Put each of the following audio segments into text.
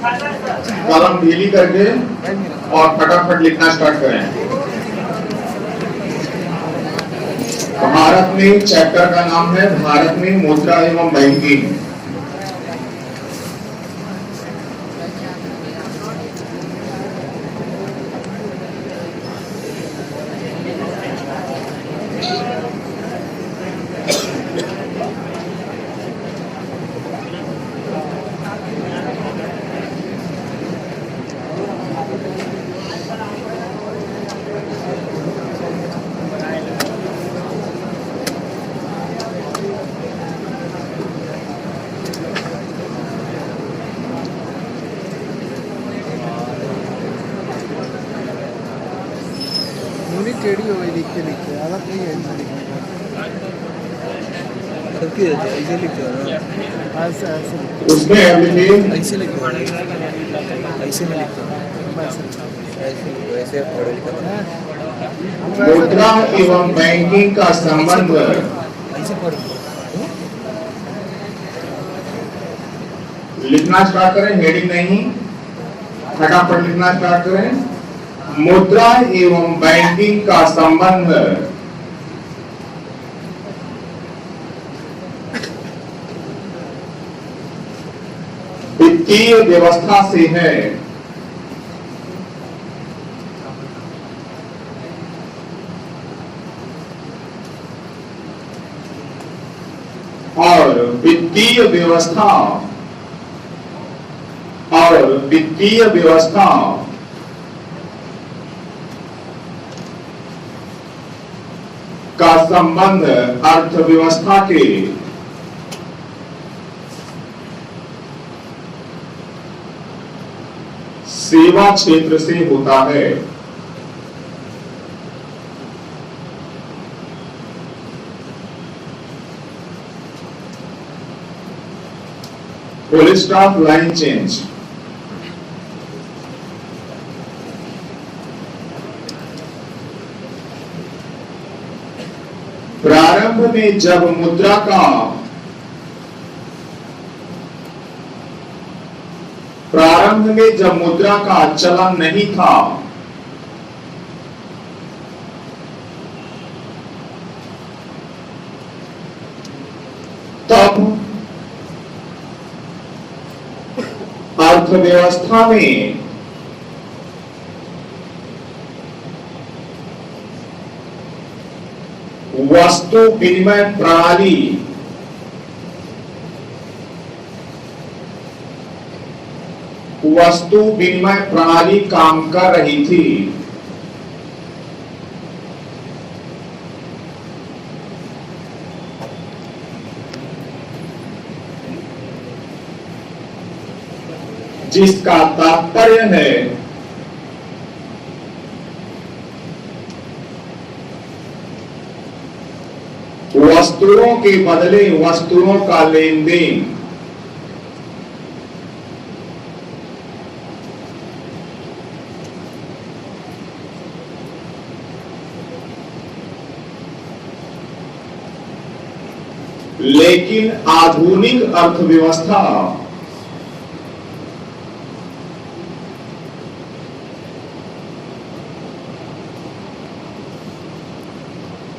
कलम ढीली करके और फटाफट लिखना स्टार्ट करें। भारत में चैप्टर का नाम है भारत में मुद्रा एवं बैंकिंग। टेढ़ी हो गई लिखते लिखते आदत नहीं है इनसे लिखने की। ऐसे लिखते हो ना, ऐसे ऐसे उसमें ऐसे लिखो, ऐसे में लिखो, ऐसे पढ़ो लिखो। मुद्रा एवं बैंकिंग का संबंध ऐसे पढ़ो, लिखना स्टार्ट करें। हेडिंग नहीं, फटाफट लिखना स्टार्ट करें। मुद्रा एवं बैंकिंग का संबंध वित्तीय व्यवस्था से है। और वित्तीय व्यवस्था का संबंध अर्थव्यवस्था के सेवा क्षेत्र से होता है। Full stop, line change. प्रारंभ में जब मुद्रा का चलन नहीं था, तब अर्थव्यवस्था में वस्तु विनिमय प्रणाली काम कर रही थी। जिसका तात्पर्य है वस्तुओं के बदले वस्तुओं का लेन देन। लेकिन आधुनिक अर्थव्यवस्था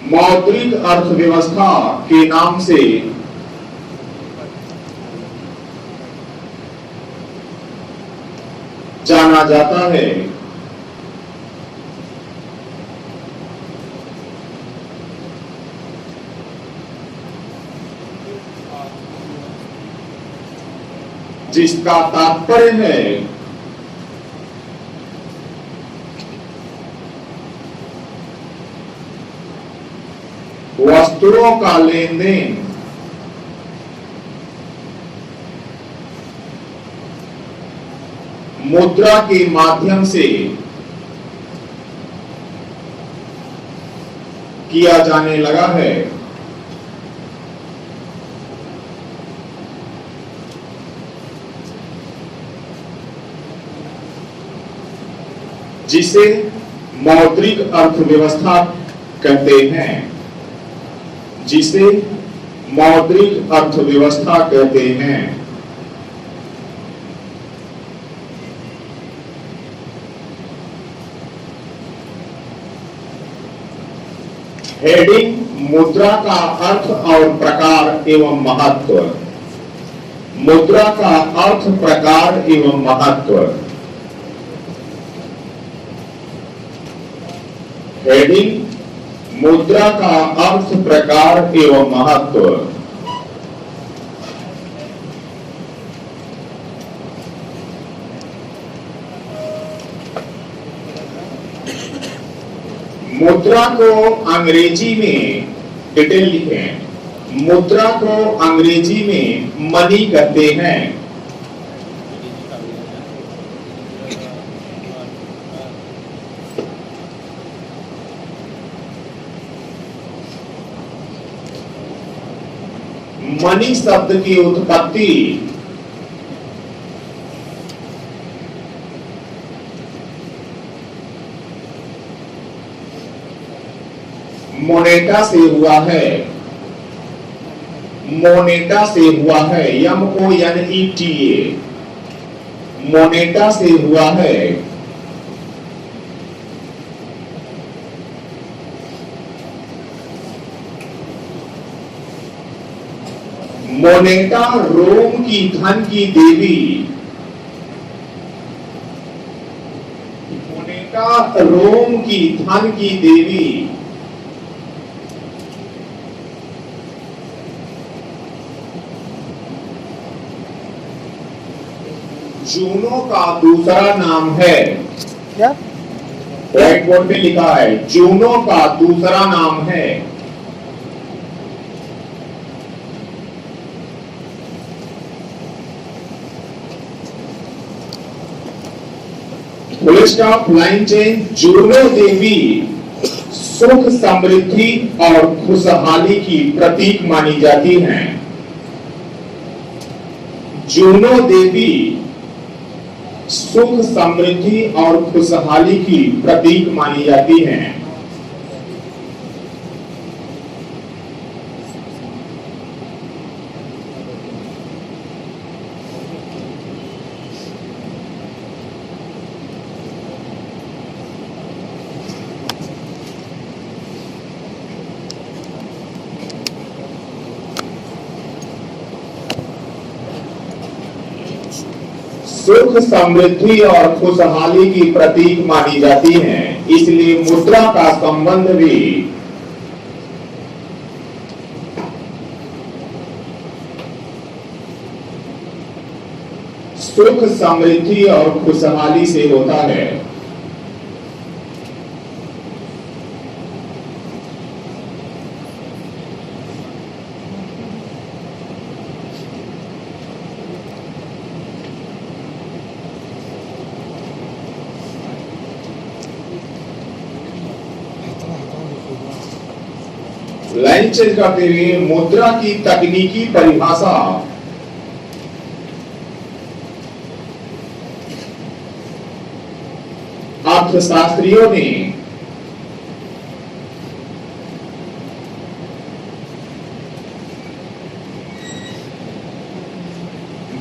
मौद्रिक अर्थव्यवस्था के नाम से जाना जाता है। जिसका तात्पर्य है वस्तुओं का लेन देन मुद्रा के माध्यम से किया जाने लगा है। जिसे मौद्रिक अर्थव्यवस्था कहते हैं, जिसे मौद्रिक अर्थव्यवस्था कहते हैं। हेडिंग मुद्रा का अर्थ और प्रकार एवं महत्व। मुद्रा का अर्थ, प्रकार एवं महत्व। हेडिंग मुद्रा का अर्थ, प्रकार एवं महत्व। मुद्रा को अंग्रेजी में डिटेल लिखें। मुद्रा को अंग्रेजी में मनी कहते हैं। मनी शब्द की उत्पत्ति मोनेटा से हुआ है। मोनेटा से हुआ है, MONETA। मोनेटा से हुआ है। मोनेटा रोम की धन की देवी। मोनेटा रोम की धन की देवी। जूनो का दूसरा नाम है। क्या? व्हाइट बोर्ड पे लिखा है, जूनो का दूसरा नाम है। Full stop, line change. Juno देवी सुख, समृद्धि और खुशहाली की प्रतीक मानी जाती हैं। जूनो देवी सुख, समृद्धि और खुशहाली की प्रतीक मानी जाती हैं। सुख, समृद्धि और खुशहाली की प्रतीक मानी जाती हैं, इसलिए मुद्रा का संबंध भी सुख, समृद्धि और खुशहाली से होता है। लाइन चेंज करते हुए मुद्रा की तकनीकी परिभाषा अर्थशास्त्रियों ने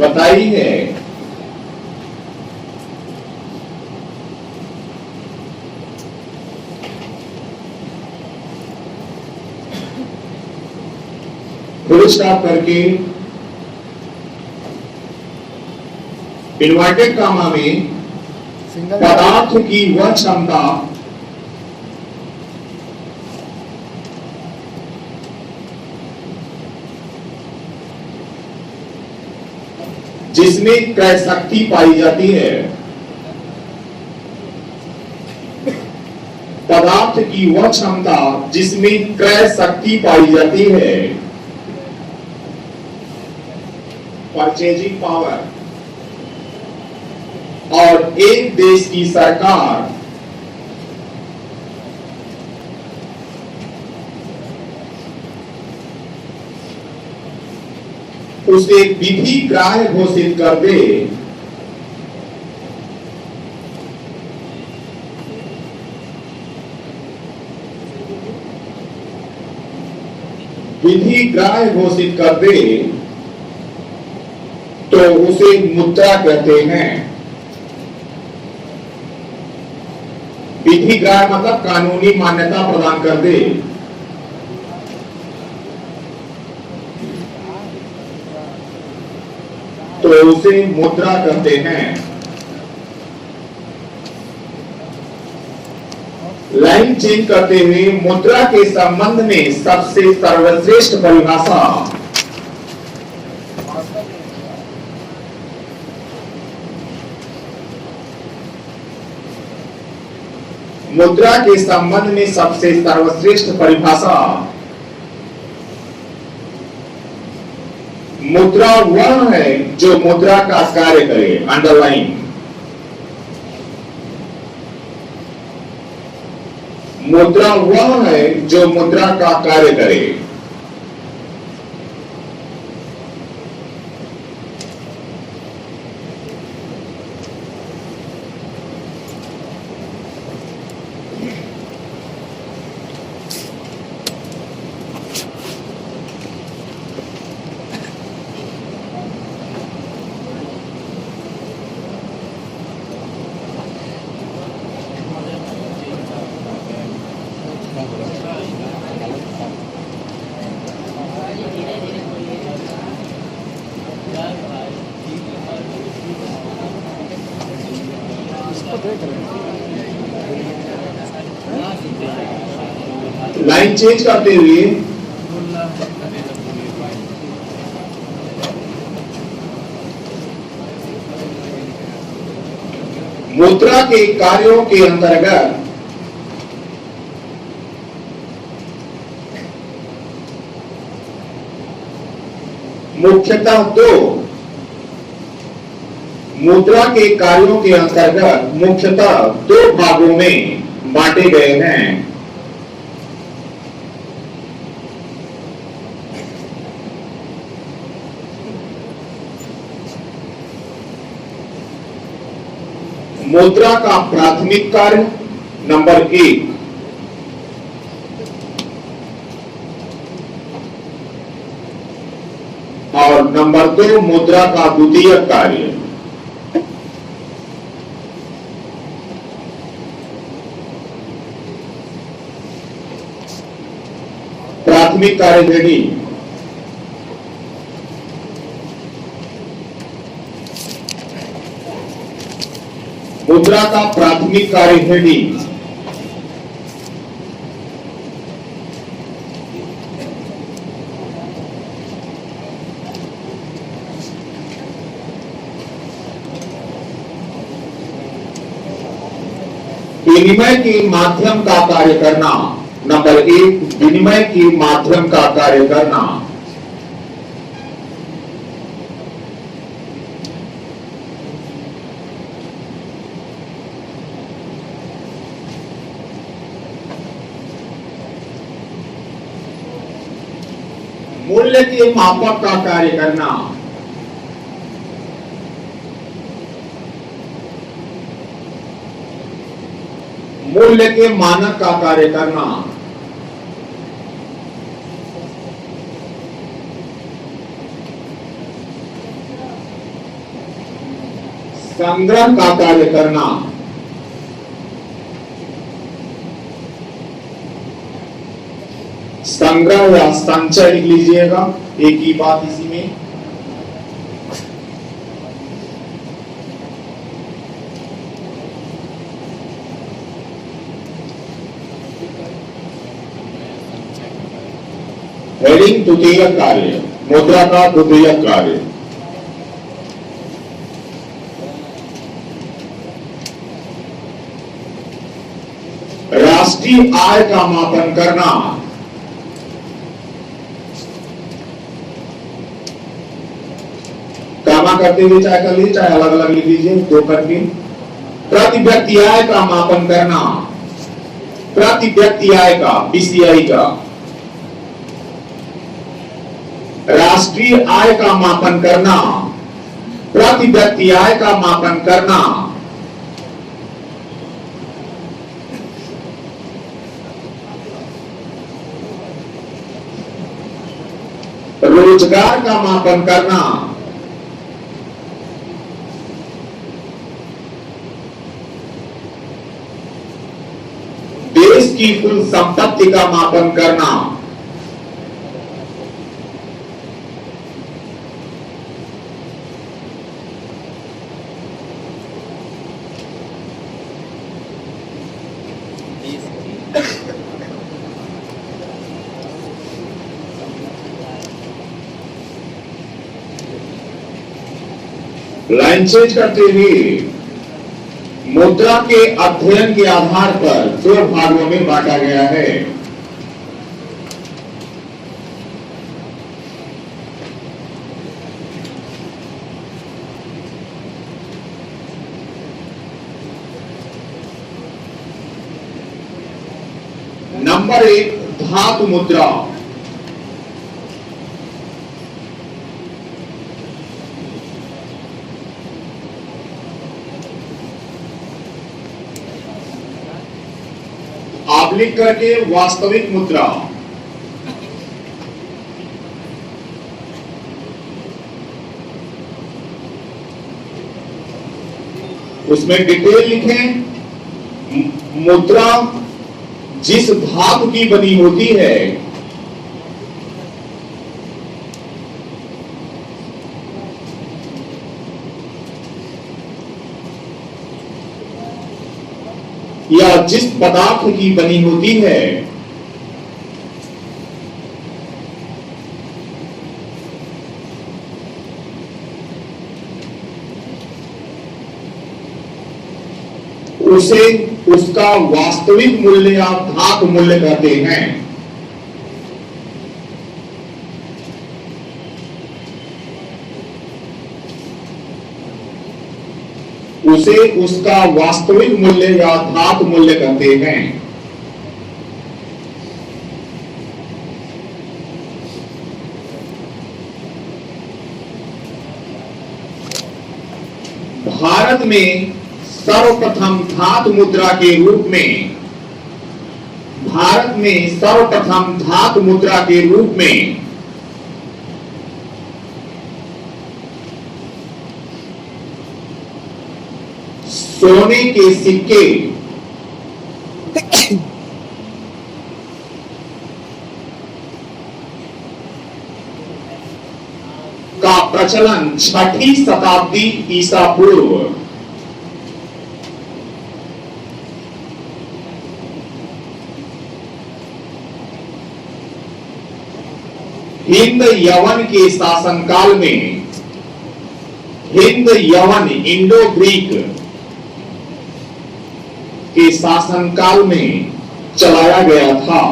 बताई है। फुल स्टॉप करके इन्वर्टेड कामा में पदार्थ की वह क्षमता जिसमें क्रय शक्ति पाई जाती है। पदार्थ की वह क्षमता जिसमें क्रय शक्ति पाई जाती है। Purchasing power. और एक देश की सरकार उसे विधि ग्राह्य घोषित कर दे, विधि ग्राह्य घोषित कर दे तो उसे मुद्रा कहते हैं। विधि ग्राह्य मतलब कानूनी मान्यता प्रदान कर दे, तो उसे मुद्रा कहते हैं। लाइन चेंज करते हुए मुद्रा के संबंध में सबसे सर्वश्रेष्ठ परिभाषा। मुद्रा के संबंध में सबसे सर्वश्रेष्ठ परिभाषा। मुद्रा वह है जो मुद्रा का कार्य करे। अंडरलाइन। मुद्रा वह है जो मुद्रा का कार्य करे। लाइन चेंज करते हुए मुद्रा के कार्यों के अंतर्गत मुख्यतः दो मुद्रा के कार्यों के अंतर्गत मुख्यतः दो भागों में बांटे गए हैं। मुद्रा का प्राथमिक कार्य नंबर 1, और नंबर 2 मुद्रा का द्वितीय कार्य। प्राथमिक कार्य हेडिंग। मुद्रा का प्राथमिक कार्य हेडिंग। विनिमय के माध्यम का कार्य करना। नंबर 1, विनिमय के माध्यम का कार्य करना। मूल्य के मापक का कार्य करना। मूल्य के मानक का कार्य करना। संग्रह का कार्य करना। संग्रह या संचय लिख लीजिएगा, एक ही बात इसी में। हेडिंग द्वितीय कार्य। मुद्रा का द्वितीय कार्य। राष्ट्रीय आय का मापन करना। कामा करते हुए चाहे कर लीजिए, चाहे अलग अलग लिख लीजिए, दो करके। प्रति व्यक्ति आय का मापन करना। प्रति व्यक्ति आय का, बीसीआई का। राष्ट्रीय आय का मापन करना। प्रति व्यक्ति आय का मापन करना। रोजगार का मापन करना। देश की कुल संपत्ति का मापन करना। लाइन चेंज करते हुए मुद्रा के अध्ययन के आधार पर दो भागों में बांटा गया है। नंबर 1, धातु मुद्रा। आप लिख करके वास्तविक मुद्रा। उसमें डिटेल लिखें। मुद्रा जिस धातु की बनी होती है या जिस पदार्थ की बनी होती है उसे उसका वास्तविक मूल्य या धातु मूल्य कहते हैं। उसे उसका वास्तविक मूल्य या धातु मूल्य कहते हैं। भारत में सर्वप्रथम धातु मुद्रा के रूप में सोने के सिक्के का प्रचलन 6ठी शताब्दी ईसा पूर्व हिंद यवन के शासनकाल में, हिंद यवन इंडो ग्रीक के शासनकाल में चलाया गया था।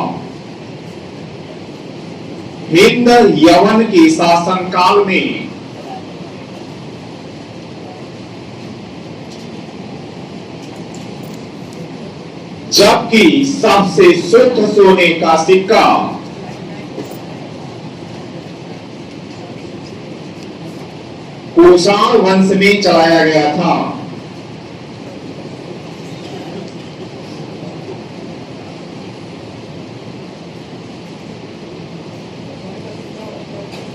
हिंद यवन के शासनकाल में जबकि सबसे शुद्ध सोने का सिक्का कुषाण वंश में चलाया गया था।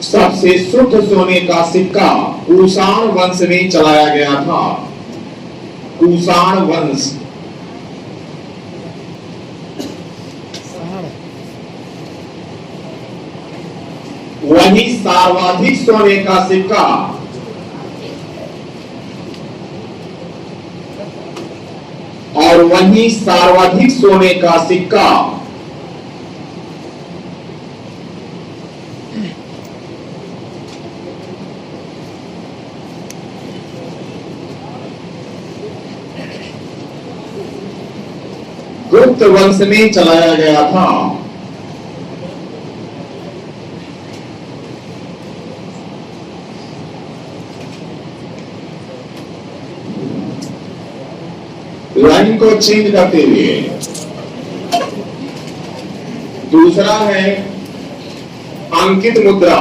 सबसे शुद्ध सोने का सिक्का कुषाण वंश में चलाया गया था। कुषाण वंश। वही सर्वाधिक सोने का सिक्का और वही सर्वाधिक सोने का सिक्का गुप्त वंश में चलाया गया था। लाइन को चेंज करते हुए दूसरा है अंकित मुद्रा।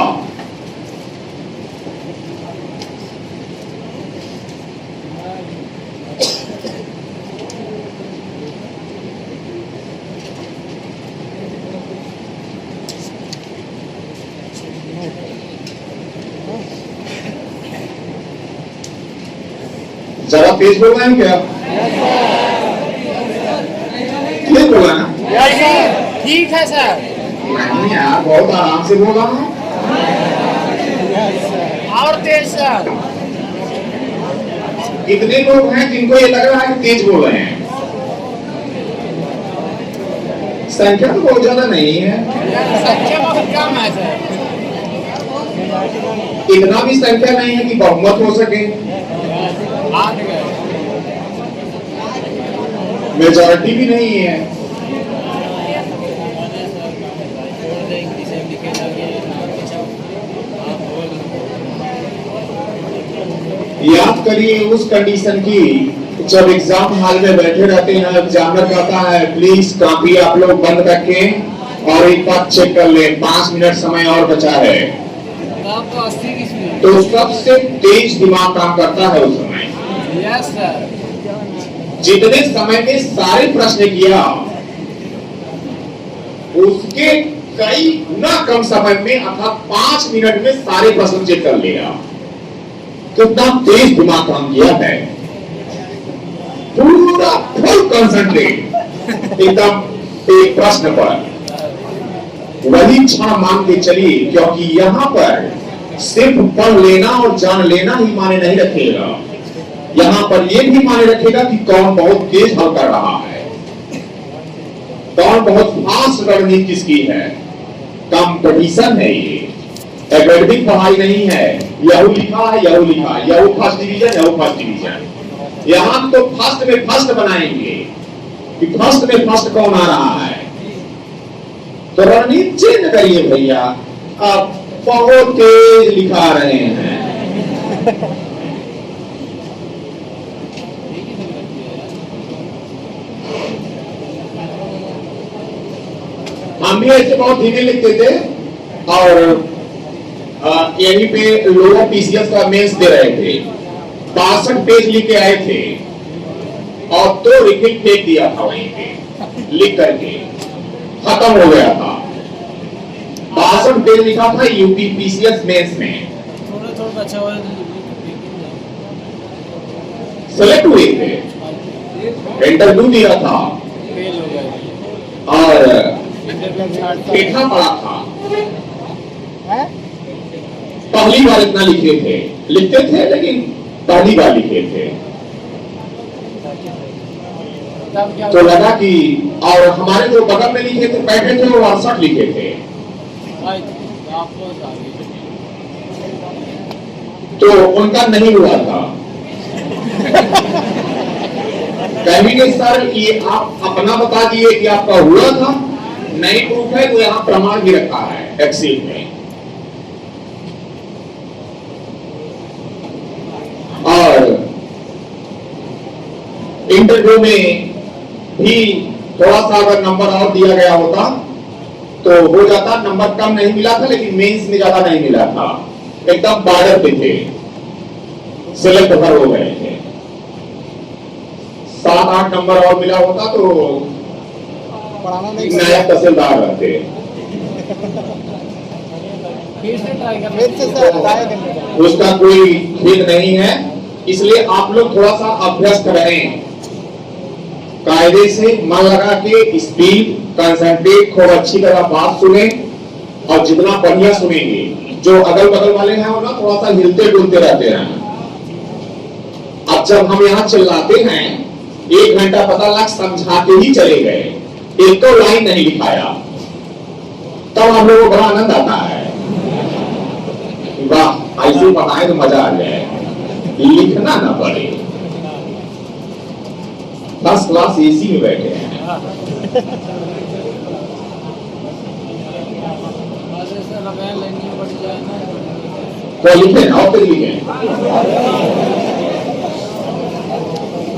जरा तेज बोल रहे हैं क्या? तेज बोला ना? ठीक है सर। नहीं यार, बहुत आराम से बोला है। और तेज सर। कितने लोग हैं जिनको ये लग रहा है कि तेज बोल रहे हैं? संख्या तो बहुत ज्यादा नहीं है। संख्या बहुत कम है सर। इतना भी संख्या नहीं है कि बहुमत हो सके। हार गए। मेजॉरिटी भी नहीं है। याद करिए उस कंडीशन की जब एग्जाम हॉल में बैठे रहते हैं, एग्जामिनर कहता है प्लीज कॉपी आप लोग बंद रखें और एक बार चेक कर लें, 5 मिनट समय और बचा है। तो सबसे तेज दिमाग काम करता है उस समय। Yes sir. जितने समय में सारे प्रश्न किया उसके कई गुना कम समय में अर्थात 5 मिनट में सारे प्रश्न चेक कर लिया। कितना तेज दिमाग काम किया है, पूरा फुल कंसंट्रेट एकदम एक प्रश्न पर। वही क्षण मान के चलिए, क्योंकि यहां पर सिर्फ पढ़ लेना और जान लेना ही माने नहीं रखेगा, यहां पर यह भी माने रखेगा कि कौन बहुत तेज हल कर रहा है, कौन बहुत फास्ट रणनीति किसकी है। कंपटीशन है ये, एकेडमिक पढ़ाई नहीं है। यहू लिखा है, यहू लिखा है, Yahoo first division, Yahoo first division. यहां तो फर्स्ट में फर्स्ट बनाएंगे कि फर्स्ट में फर्स्ट कौन आ रहा है। तो रणनीति चेंज करिए भैया, आप बहुत तेज लिखा रहे हैं। हम भी ऐसे बहुत धीमे लिखते थे और यहीं पे लोग पीसीएस का मेंस दे रहे थे, 62 पेज लिख के आए थे और 2 रिफिल फेंक दिया था वहीं पे लिख करके, खत्म हो गया था। 62 पेज लिखा था यूपी पीसीएस मेंस में। थोड़ा अच्छा हुआ, सेलेक्ट हुए थे, इंटरव्यू दिया था फेल हो गए। और देखा पड़ा था। पहली बार इतना लिखते थे लेकिन पहली बार लिखे थे। तो लगा कि, और हमारे जो बगल में लिखे थे बैठे थे वो 68 लिखे थे। तो उनका नहीं हुआ था। कहेंगे सर ये आप अपना बता दिए कि आपका हुआ था, नहीं प्रूफ है तो यहां प्रमाण भी रखा है एक्सेल में। और इंटरव्यू में भी थोड़ा सा अगर नंबर और दिया गया होता तो हो जाता। नंबर कम नहीं मिला था लेकिन मेंस में ज्यादा नहीं मिला था, एकदम बॉर्डर पे थे, सिलेक्ट भर हो गए थे। 7-8 नंबर और मिला होता तो नायक तहसीलदार रहते। उसका कोई खेद नहीं है, इसलिए आप लोग थोड़ा सा अभ्यस्त रहें, कायदे से मन लगा के स्पीड कंसंट्रेट खूब अच्छी तरह बात सुने और जितना बढ़िया सुनेंगे, जो अगल बगल वाले हैं वो ना थोड़ा सा हिलते डुलते रहते हैं। अब जब हम यहाँ चिल्लाते हैं 1 घंटा पता लग समझाते ही चले गए, एक तो लाइन नहीं लिखाया, तब हम लोगों को बड़ा आनंद आता है, वाह ऐसे पढ़ाए तो मजा आ जाए, लिखना ना पड़े। 10 क्लास एसी में बैठे हैं। तो लिखे ना, और फिर लिखे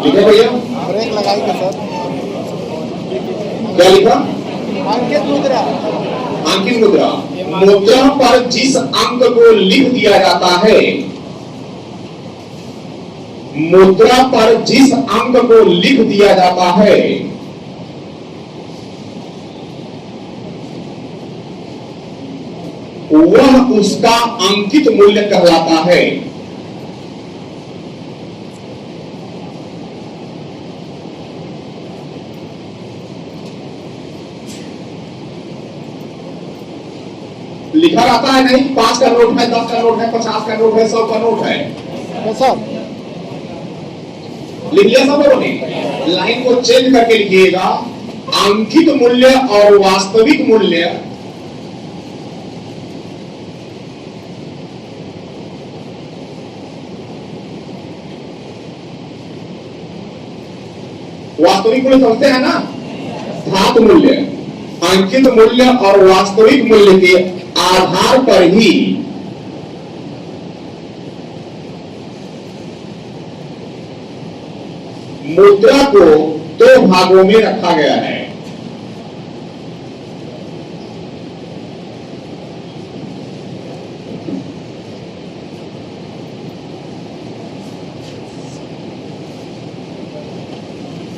भैया। ब्रेक लगाइए सर। क्या लिखा? अंकित मुद्रा। अंकित मुद्रा, मुद्रा पर जिस अंक को लिख दिया जाता है, मुद्रा पर जिस अंक को लिख दिया जाता है वह उसका अंकित मूल्य कहलाता है। लिखा रहता है नहीं, 5 का नोट है, 10 का नोट है, 50 का नोट है, 100 का नोट है। सर लिख लिया सब लोगों ने? लाइन को चेंज करके लिखिएगा, अंकित मूल्य और वास्तविक मूल्य वास्तविक मूल्य समझते हैं ना, धातु मूल्य, अंकित मूल्य और वास्तविक मूल्य के आधार पर ही मुद्रा को दो भागों में रखा गया है।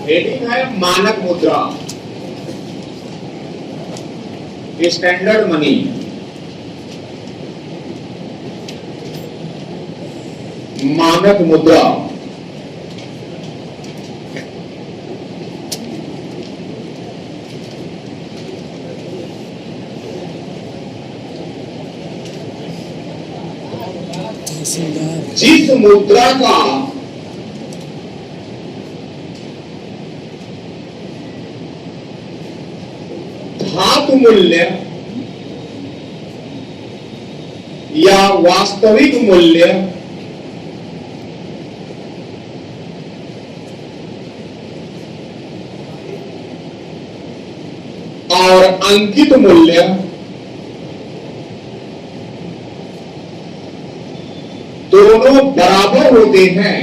हेडिंग है मानक मुद्रा, स्टैंडर्ड मनी। मानक मुद्रा, जिस मुद्रा का धातु मूल्य या वास्तविक मूल्य और अंकित मूल्य दोनों बराबर होते हैं,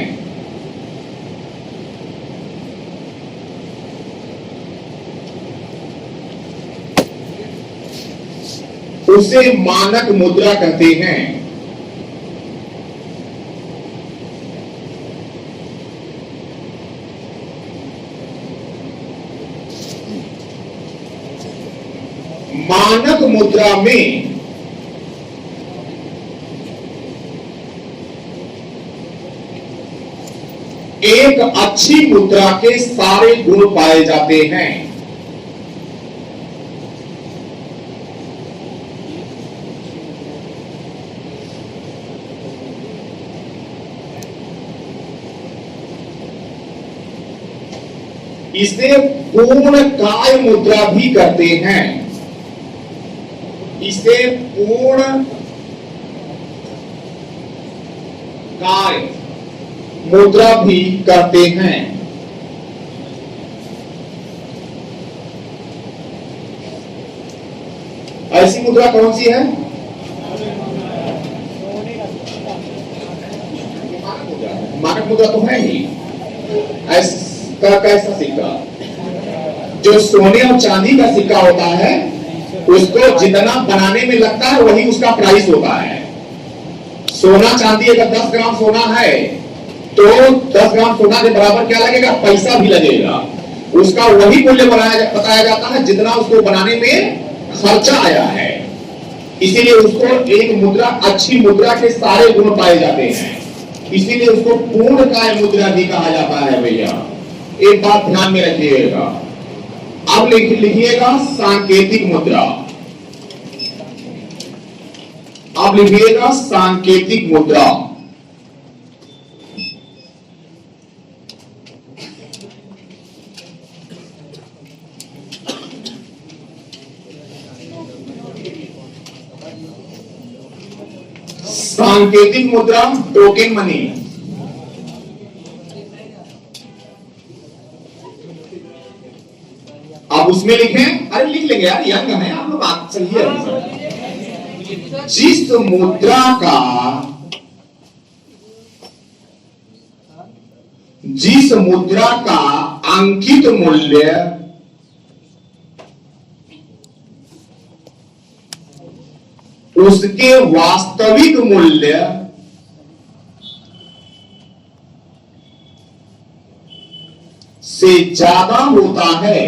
उसे मानक मुद्रा कहते हैं। मानक मुद्रा में एक अच्छी मुद्रा के सारे गुण पाए जाते हैं। इसे पूर्णकाय मुद्रा भी कहते हैं। इसे पूर्णकाय मुद्रा भी कहते हैं। ऐसी मुद्रा कौन सी है? मानक मुद्रा तो है ही। ऐसा कैसा सिक्का? जो सोने और चांदी का सिक्का होता है, उसको जितना बनाने में लगता है वही उसका प्राइस होता है। सोना चांदी अगर 10 ग्राम सोना है तो 10 ग्राम सोना के बराबर क्या लगेगा? पैसा भी लगेगा। उसका वही मूल्य बताया जाता है जितना उसको बनाने में खर्चा आया है। इसीलिए उसको एक मुद्रा, अच्छी मुद्रा के सारे गुण पाए जाते हैं, इसीलिए उसको पूर्णकाय मुद्रा भी कहा जाता है। भैया एक बात ध्यान में रखिएगा। अब लिखिएगा सांकेतिक मुद्रा। अब लिखिएगा सांकेतिक मुद्रा। सांकेतिक मुद्रा टोकन मनी। अब उसमें लिखें, अरे लिख लेंगे यार, यंग है आप लोग, बात सही है। जिस मुद्रा का अंकित मूल्य उसके वास्तविक मूल्य से ज्यादा होता है,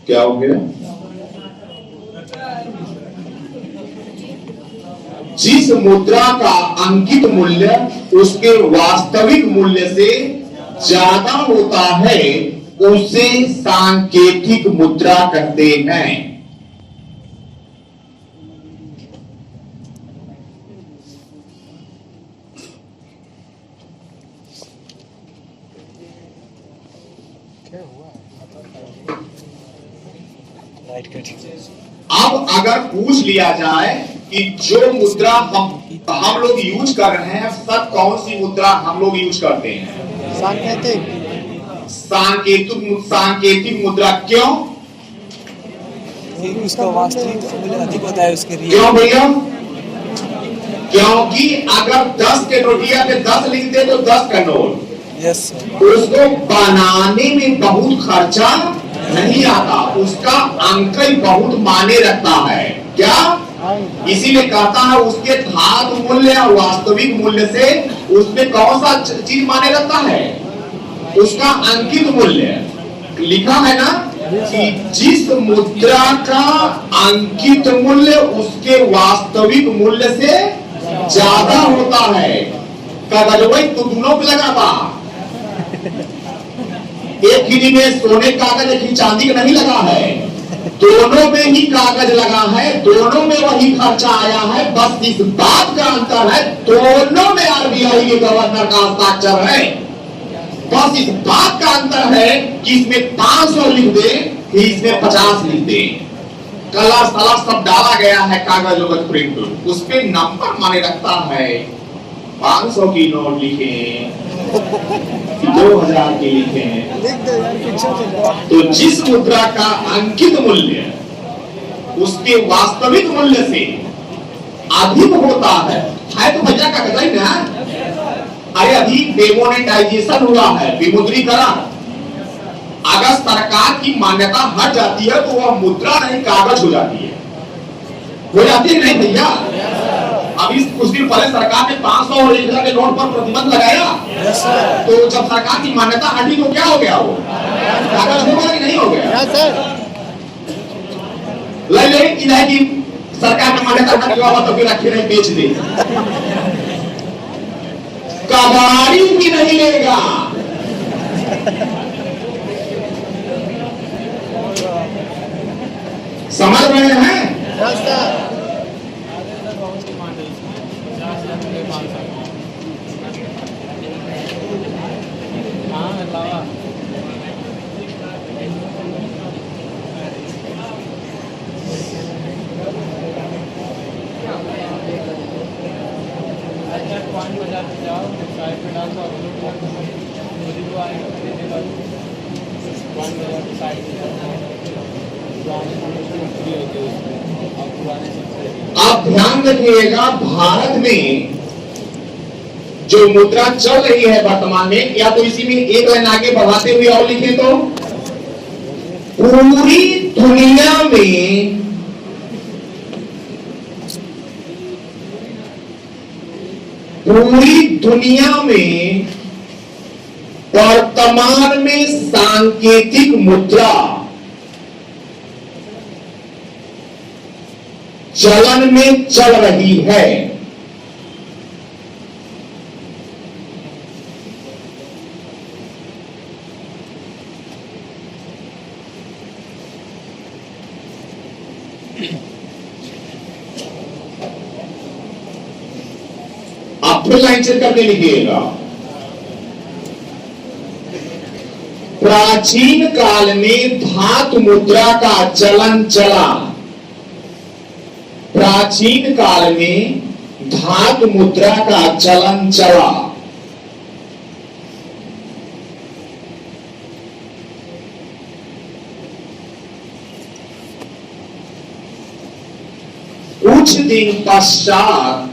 क्या हो गया? जिस मुद्रा का अंकित मूल्य उसके वास्तविक मूल्य से ज्यादा होता है उसे सांकेतिक मुद्रा कहते हैं। अब अगर पूछ लिया जाए कि जो मुद्रा हम हम लोग यूज कर रहे हैं, सब कौन सी मुद्रा हम लोग यूज करते हैं? सांकेतिक सांकेतिक मुद्रा। क्यों? उसका वास्तविक मूल्य अधिक होता है उसके लिए। क्यों भैया? क्योंकि अगर 10 के नोटिया पे 10 लिखते तो 10 का नोट, यस उसको बनाने में बहुत खर्चा नहीं आता, उसका अंक ही बहुत मायने रखता है। क्या? इसीलिए कहता है उसके धातु मूल्य और वास्तविक मूल्य से उसमें कौन सा चीज माने रखता है? उसका अंकित मूल्य। लिखा है ना कि जिस मुद्रा का अंकित मूल्य उसके वास्तविक मूल्य से ज्यादा होता है। कागज वही तो दोनों पे लगाता, एक ही में सोने कागज एक ही चांदी का नहीं लगा है, दोनों में ही कागज लगा है, दोनों में वही खर्चा आया है। बस इस बात का अंतर है, दोनों में आरबीआई के गवर्नर का हस्ताक्षर है। बस इस बात का अंतर है कि इसमें 500 लिख दे कि इसमें 50 लिख दे। कलर सलर सब डाला गया है कागज वगैरह प्रिंट, उस पे नंबर माने रखता है। 500 की नोट लिखे, 2000 की लिखे, लिख दो यार, पीछे चले जाओ। तो जिस मुद्रा का अंकित मूल्य उसके वास्तविक मूल्य से अधिक होता है तो भैया का कहता है ना। अरे अभी डेमोनेटाइजेशन हुआ है, विमुद्रीकरण। अगर सरकार की मान्यता हट जाती है तो वह मुद्रा नहीं कागज हो जाती है। हो जाती है नहीं भैया? अभी कुछ दिन पहले सरकार ने 500 और 1000 के नोट पर प्रतिबंध लगाया, तो जब सरकार की मान्यता हटी तो क्या हो गया? वो कागज हो गया कि नहीं हो गया? ले कि सरकार की मान्यता हट गया तो फिर रखे नहीं, बेच दे। कबाड़ी भी नहीं लेगा। समझ रहे हैं? आप ध्यान रखिएगा, भारत में जो मुद्रा चल रही है वर्तमान में, या तो इसी में एक लाइन आगे बढ़ाते हुए और लिखें तो पूरी दुनिया में वर्तमान में सांकेतिक मुद्रा चलन में चल रही है। आप फिर लाइन चेक करके लिखिएगा। प्राचीन काल में धातु मुद्रा का चलन चला। प्राचीन काल में धातु मुद्रा का चलन चला। कुछ दिन पश्चात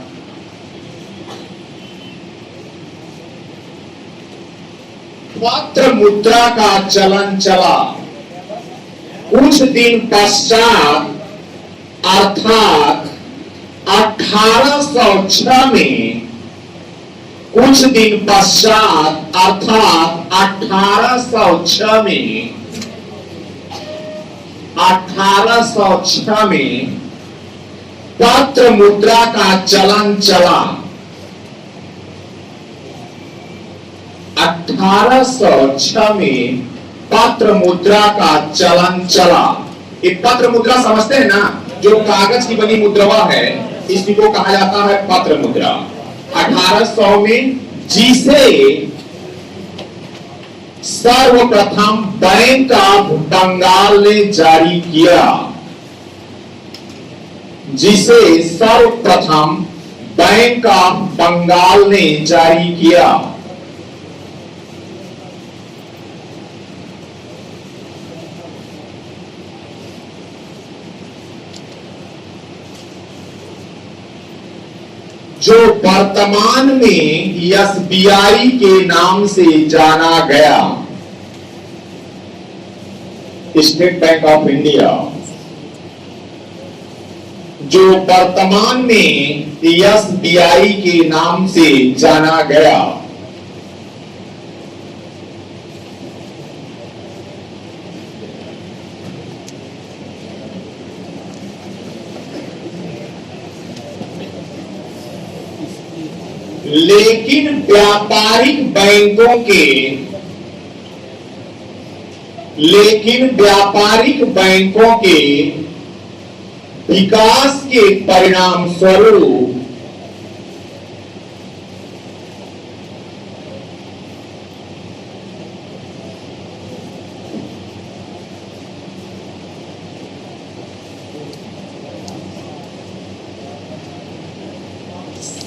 पत्र मुद्रा का चलन चला। कुछ दिन पश्चात अर्थात 1806 में, कुछ दिन पश्चात अर्थात 1806 में, 1806 में पत्र मुद्रा का चलन चला। 1806 में पत्र मुद्रा का चलन चला। ये पत्र मुद्रा समझते हैं ना, जो कागज की बनी मुद्रा है, इसी को कहा जाता है पत्र मुद्रा। 1800 में जिसे सर्वप्रथम बैंक ऑफ बंगाल ने जारी किया, जिसे सर्वप्रथम बैंक ऑफ बंगाल ने जारी किया। जो वर्तमान में एसबीआई के नाम से जाना गया, स्टेट बैंक ऑफ इंडिया, जो वर्तमान में एसबीआई के नाम से जाना गया, लेकिन व्यापारिक बैंकों के विकास के परिणाम स्वरूप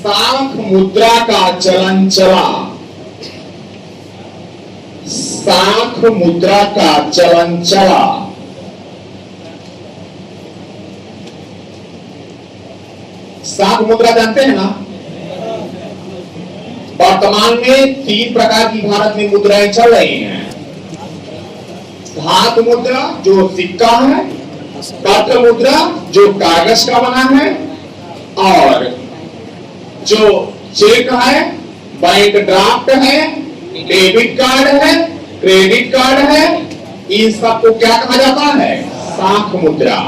साख मुद्रा का चलन चला। साख मुद्रा का चलन चला। साख मुद्रा जानते हैं ना? वर्तमान में 3 प्रकार की भारत में मुद्राएं चल रही हैं। धातु मुद्रा जो सिक्का है, पत्र मुद्रा जो कागज का बना है, और जो चेक है, बैंक ड्राफ्ट है, डेबिट कार्ड है, क्रेडिट कार्ड है, इन सबको क्या कहा जाता है? साख मुद्रा।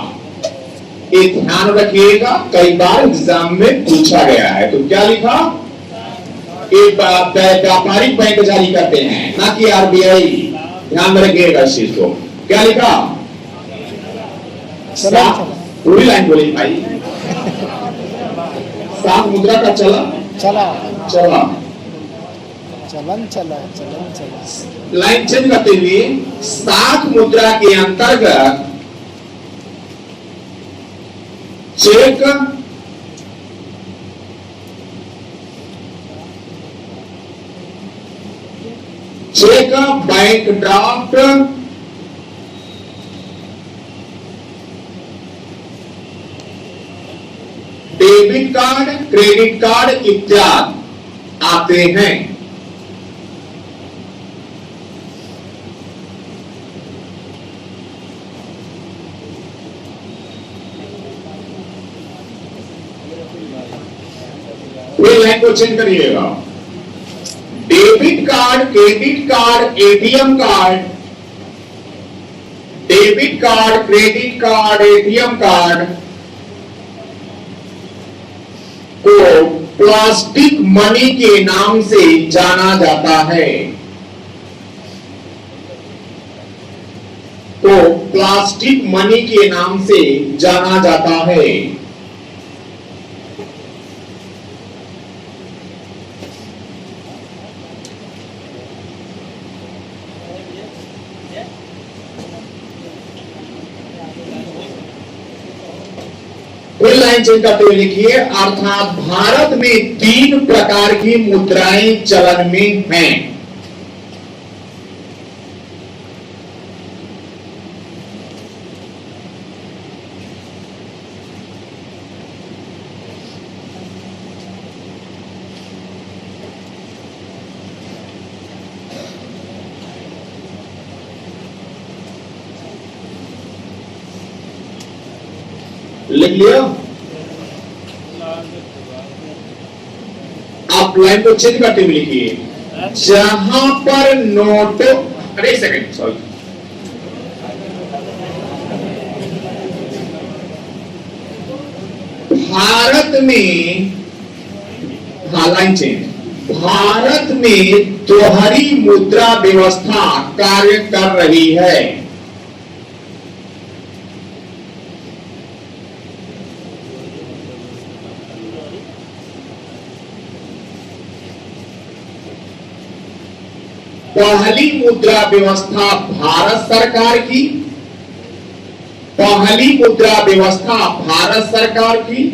ये ध्यान रखिएगा, कई बार एग्जाम में पूछा गया है। तो क्या लिखा? एक व्यापारिक बैंक जारी करते हैं, ना कि आरबीआई। ध्यान रखिएगा इस चीज को। क्या लिखा? पूरी लाइन बोली भाई। साख मुद्रा का चलन चला चला। चलन चला चलन चला। लाइन चेंज करते हुए, साख मुद्रा के अंतर्गत cheque, bank draft, debit card, credit card इत्यादि आते हैं। फिर लाइन को चेंज करिएगा। Debit card, credit card, ATM card, debit card, credit card, ATM card को प्लास्टिक मनी के नाम से जाना जाता है। तो प्लास्टिक मनी के नाम से जाना जाता है। फिर लाइन चेंज करते हुए लिखिए, अर्थात भारत में 3 प्रकार की मुद्राएं चलन में हैं। लिख लिया? आप लाइन को चेंज करते हुए लिखिए, जहां पर नोट, अरे एक सेकंड, सॉरी, भारत में, हाँ लाइन चेंज, भारत में दोहरी मुद्रा व्यवस्था कार्य कर रही है। पहली मुद्रा व्यवस्था भारत सरकार की, पहली मुद्रा व्यवस्था भारत सरकार की,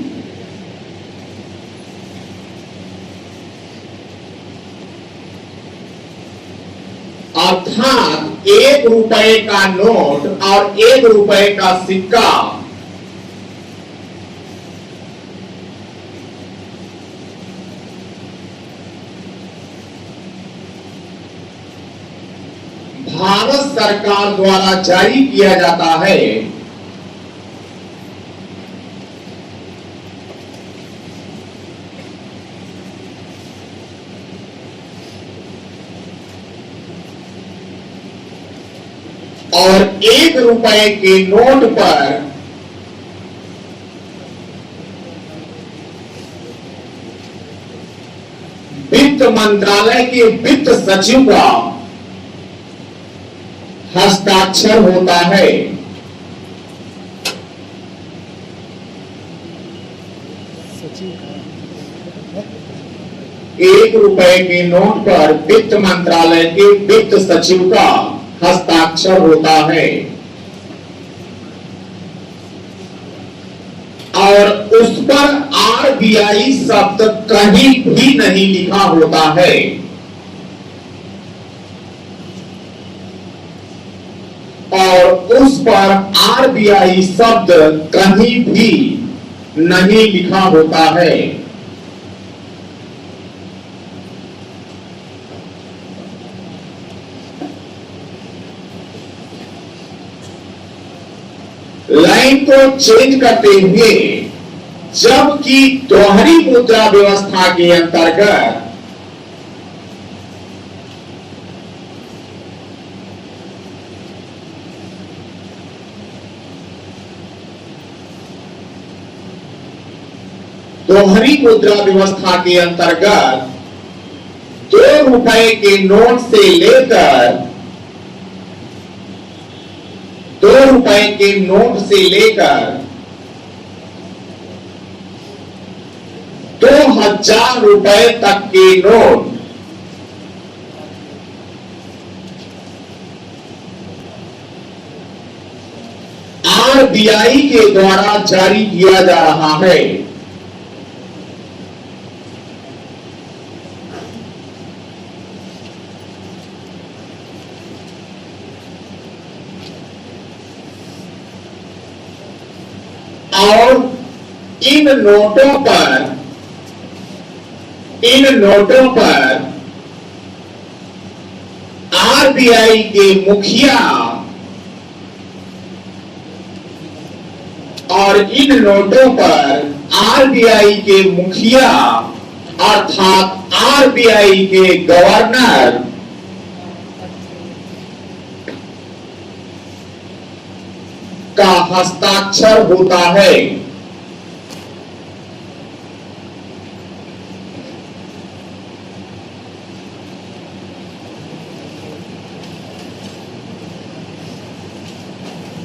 अर्थात 1 रुपए का नोट और 1 रुपए का सिक्का भारत सरकार द्वारा जारी किया जाता है। और 1 रुपए के नोट पर वित्त मंत्रालय के वित्त सचिव का हस्ताक्षर होता है। सचिव 1 रुपए के नोट पर वित्त मंत्रालय के वित्त सचिव का हस्ताक्षर होता है और उस पर आरबीआई शब्द कहीं भी नहीं लिखा होता है। और उस पर आरबीआई शब्द कहीं भी नहीं लिखा होता है। लाइन को चेंज करते हुए जबकि दोहरी मुद्रा व्यवस्था के अंतर्गत दोहरी मुद्रा व्यवस्था के अंतर्गत 2 रुपए के नोट से लेकर 2 रुपए के नोट से लेकर 2000 रुपए तक के नोट आरबीआई के द्वारा जारी किया जा रहा है। और इन नोटों पर आरबीआई के मुखिया और इन नोटों पर आरबीआई के मुखिया अर्थात आरबीआई के गवर्नर का हस्ताक्षर होता है।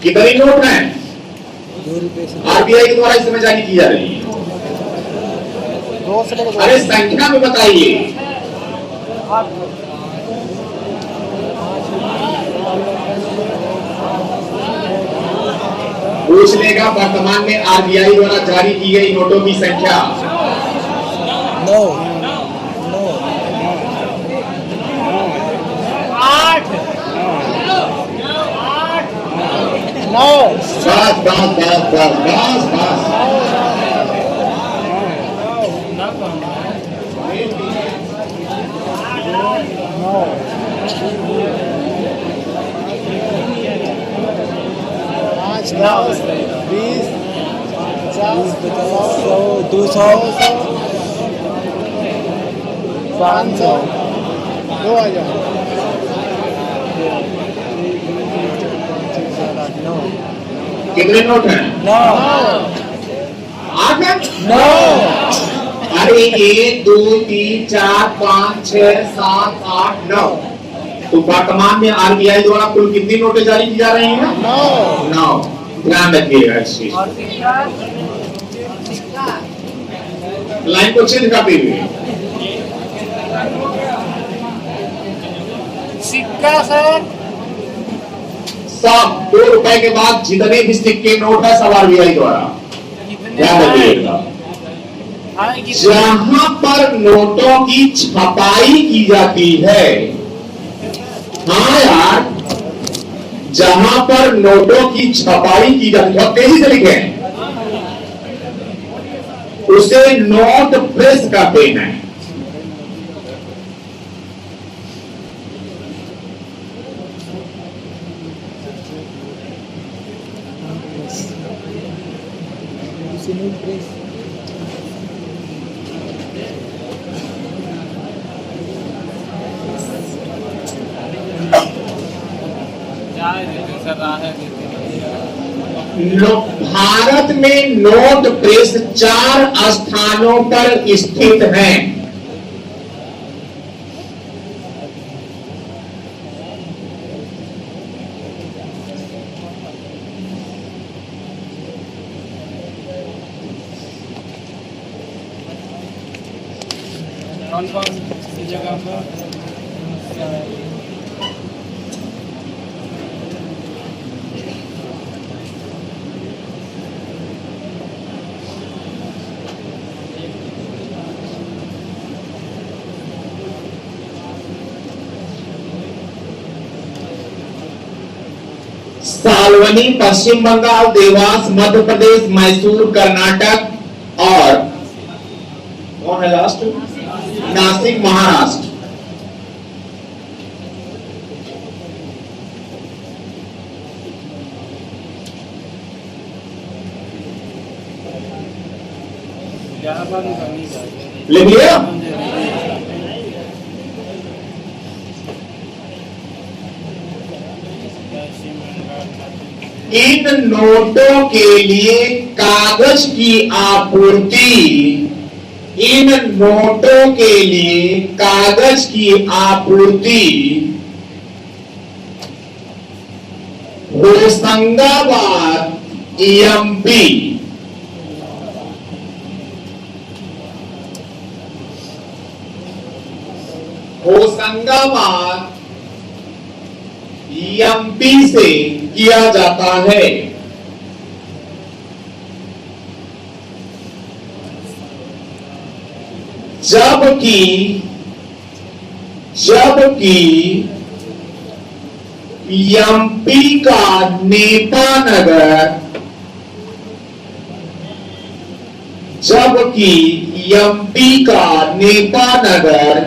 कितनी नोट हैं 2 रुपए से आरबीआई के द्वारा इस समय जारी की जा रही है? 2 से लेकर अरे संख्या में बताइए। पूछ लेगा वर्तमान में आरबीआई द्वारा जारी की गई नोटों की संख्या। 9 बस बस बस बस बस बस। पाँच 10 20 50 100 200 500 2000 कितने नोट हैं? 9 8 हैं? 9 अरे 1 2 3 4 5 6 7 8 9। तो वर्तमान में आरबीआई द्वारा कुल कितनी नोटें जारी की जा रही हैं? 9। ध्यान रखिएगा इस चीज। लाइन को चेंज करते हुए सिक्का सर सब 2 रुपए के बाद जितने भी सिक्के नोट है सब आरबीआई द्वारा। ध्यान रखिएगा जहां पर नोटों की छपाई की जाती है हाँ यार, जहां पर नोटों की छपाई की जाती है, तेजी से लिखे, उसे नोट प्रेस कहते हैं। भारत में नोट प्रेस 4 स्थानों पर स्थित हैं। कौन कौन सी जगह पर? सालवनी पश्चिम बंगाल, देवास मध्य प्रदेश, मैसूर कर्नाटक और कौन है लास्ट? नासिक महाराष्ट्र। लिख लिया? इन नोटों के लिए कागज की आपूर्ति, इन नोटों के लिए कागज की आपूर्ति होशंगाबाद एमपी, होशंगाबाद एमपी से किया जाता है। जबकि एमपी का नेपानगर, जबकि एमपी का नेपानगर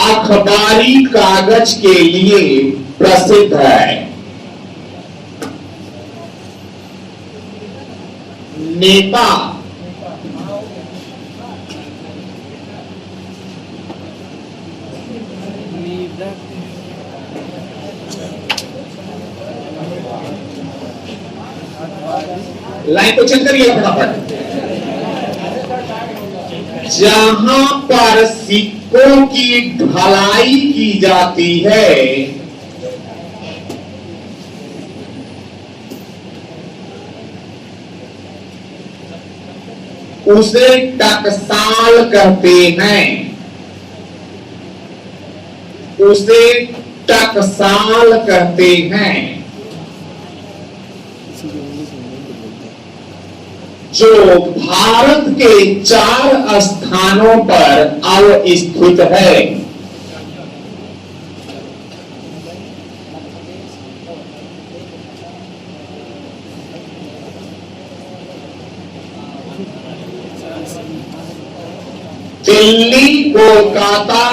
अखबारी कागज के लिए प्रसिद्ध है। नेपाल लाइन को चेक करिए फटाफट। जहां पर सिक्कों की ढलाई की जाती है उसे टकसाल कहते हैं, उसे टकसाल कहते हैं। जो भारत के 4 स्थानों पर अवस्थित है। दिल्ली, कोलकाता,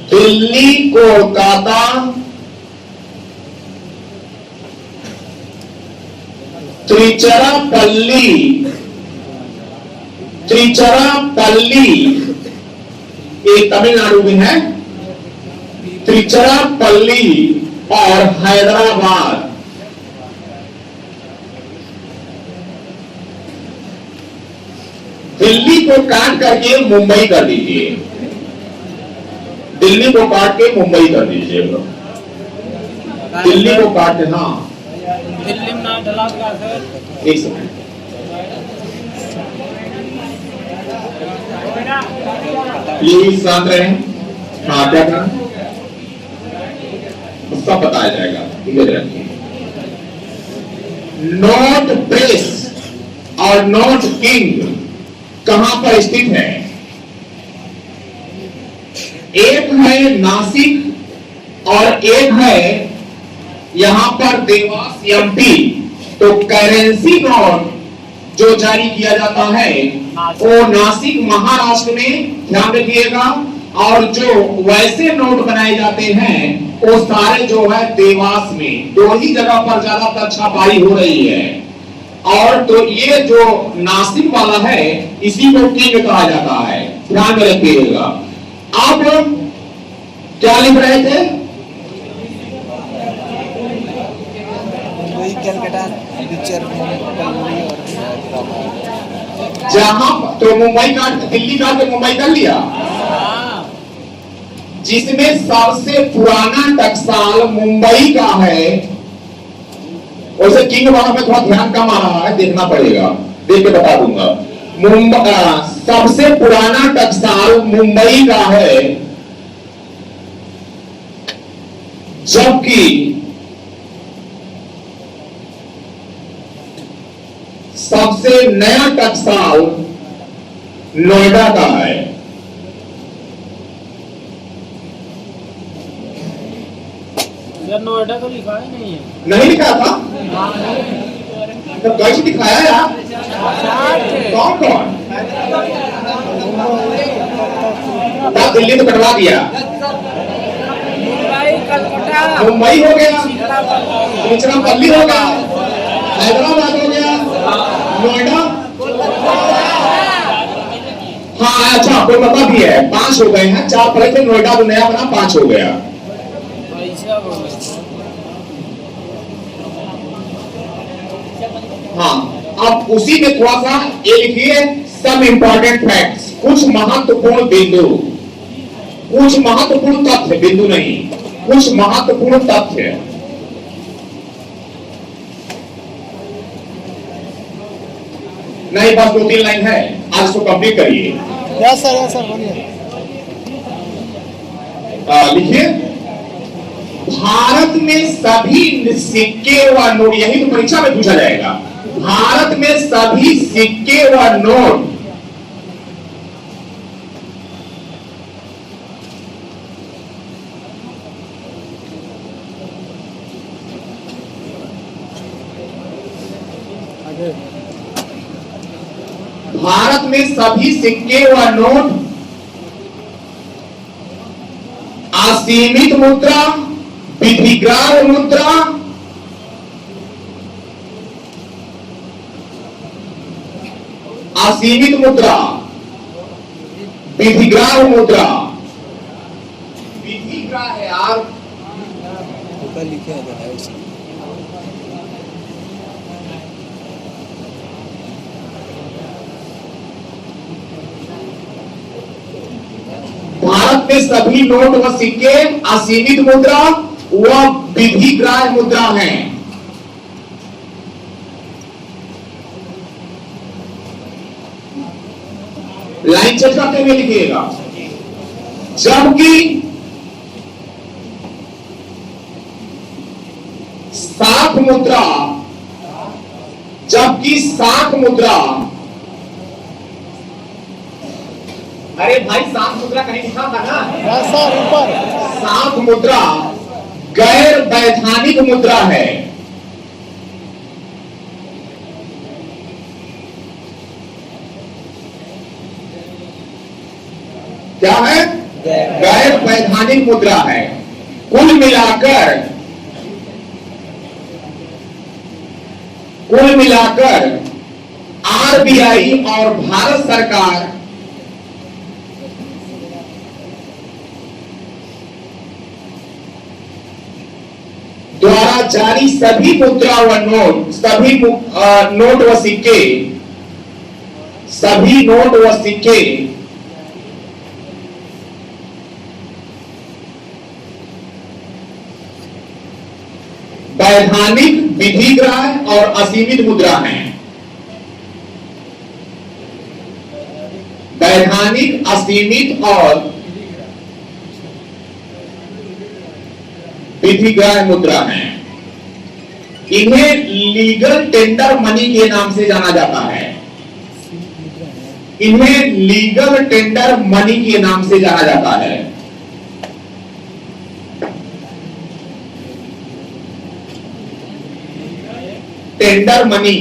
दिल्ली, कोलकाता, त्रिचरापल्ली, त्रिचरापल्ली ये तमिलनाडु में है, त्रिचरापल्ली और हैदराबाद। दिल्ली को काट करके मुंबई कर दीजिए, दिल्ली को काट के मुंबई कर दीजिए। दिल्ली को काट के, हाँ दिल्ली में नाम डला सर। एक सेकंड, प्लीज शांत रहें। हाँ क्या करना, सब बताया जाएगा, धीरे रखिए। नोट प्रेस और नोट किंग कहां पर स्थित है? एक है नासिक और एक है यहां पर देवास एमपी। तो करेंसी नोट जो जारी किया जाता है वो नासिक महाराष्ट्र में, ध्यान रखिएगा, और जो वैसे नोट बनाए जाते हैं वो सारे जो है देवास में। दो ही जगह पर ज्यादातर छापाई हो रही है। और तो ये जो नासिक वाला है इसी को किंग कहा जाता है, ध्यान में रखिएगा। आप क्या लिख रहे थे? मुंबई कलकत्ता पिक्चर जहां तो मुंबई का दिल्ली का तो मुंबई कर लिया, जिसमें सबसे पुराना टकसाल मुंबई का है। वैसे किंग वाला में थोड़ा ध्यान कम आ रहा है, देखना पड़ेगा, देख के बता दूंगा। मुंबई सबसे पुराना टकसाल मुंबई का है, जबकि सबसे नया टकसाल नोएडा का है। नोएडा तो लिखा है नहीं है। नहीं लिखा था तो कैसे दिखाया यार? कौन कौन? दिल्ली तो कटवा दिया, मुंबई कलकत्ता मुंबई हो गया, तिरुचिरापल्ली हो गया, हैदराबाद हो गया, नोएडा। हाँ अच्छा, कोलकाता भी है। 5 हो गए हैं, 4 पड़े थे, नोएडा तो नया बना, 5 हो गया। हाँ, अब उसी में थोड़ा सा ये लिखिए, सम इंपॉर्टेंट फैक्ट्स, कुछ महत्वपूर्ण बिंदु, कुछ महत्वपूर्ण तथ्य, बिंदु नहीं, कुछ महत्वपूर्ण तथ्य। नहीं, बस 2-3 लाइन है, आज इसको कंप्लीट करिए। यस सर बोलिए। लिखिए, भारत में सभी सिक्के व नोट, यही तो परीक्षा में पूछा जाएगा। भारत में सभी सिक्के व नोट भारत में सभी सिक्के व नोट असीमित मुद्रा, विधिग्राह्य मुद्रा, असीमित मुद्रा, विधिग्राह्य मुद्रा, विधिग्राह्य यार लिखे है उसी। भारत में सभी नोट व सिक्के असीमित मुद्रा व विधिग्राह्य मुद्रा हैं। लाइन चेक करते हुए लिखिएगा। जबकि साख मुद्रा, जबकि साख मुद्रा, अरे भाई साख मुद्रा कहीं लिखा था ना? यस सर, ऊपर। साख मुद्रा गैर वैधानिक मुद्रा है। क्या है? गैर वैधानिक मुद्रा है। कुल मिलाकर आरबीआई और भारत सरकार द्वारा जारी सभी मुद्रा व नोट, सभी नोट व सिक्के, सभी नोट व सिक्के वैधानिक, विधिग्राह्य और असीमित मुद्रा हैं। वैधानिक, असीमित और विधिग्राह्य मुद्रा हैं। इन्हें लीगल टेंडर मनी के नाम से जाना जाता है। इन्हें लीगल टेंडर मनी के नाम से जाना जाता है। टेंडर मनी,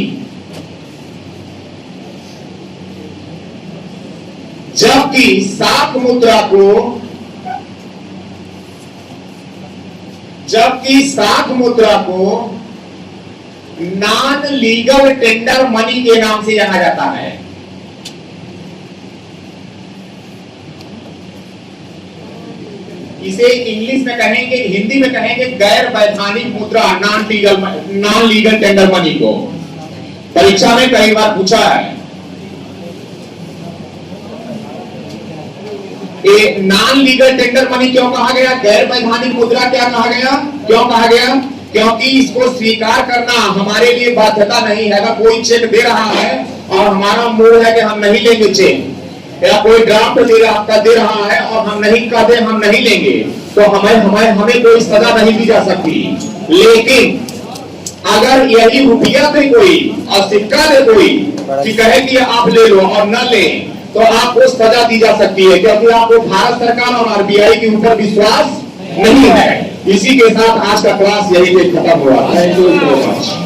जबकि साख मुद्रा को नॉन लीगल टेंडर मनी के नाम से जाना जाता है। इसे इंग्लिश में कहेंगे, हिंदी में कहेंगे गैर वैधानिक मुद्रा, नॉन लीगल टेंडर मनी को। परीक्षा में कई बार पूछा है। नॉन लीगल टेंडर मनी क्यों कहा गया, गैर वैधानिक मुद्रा क्या कहा गया, क्यों कहा गया? क्योंकि इसको स्वीकार करना हमारे लिए बाध्यता नहीं है। अगर कोई चेक दे रहा है और हमारा मूड है कि हम नहीं लेंगे चेक, या कोई ड्राफ्ट दे रहा है और हम नहीं कहते हम नहीं लेंगे, तो हमें कोई सजा नहीं दी जा सकती। लेकिन अगर यही रुपया दे कोई और सिक्का दे कोई कि कहे कि आप ले लो और न ले, तो आपको सजा दी जा सकती है, क्योंकि आपको भारत सरकार और आरबीआई के ऊपर विश्वास नहीं है। इसी के साथ आज का क्लास यही पे खत्म हुआ। Thank you so much.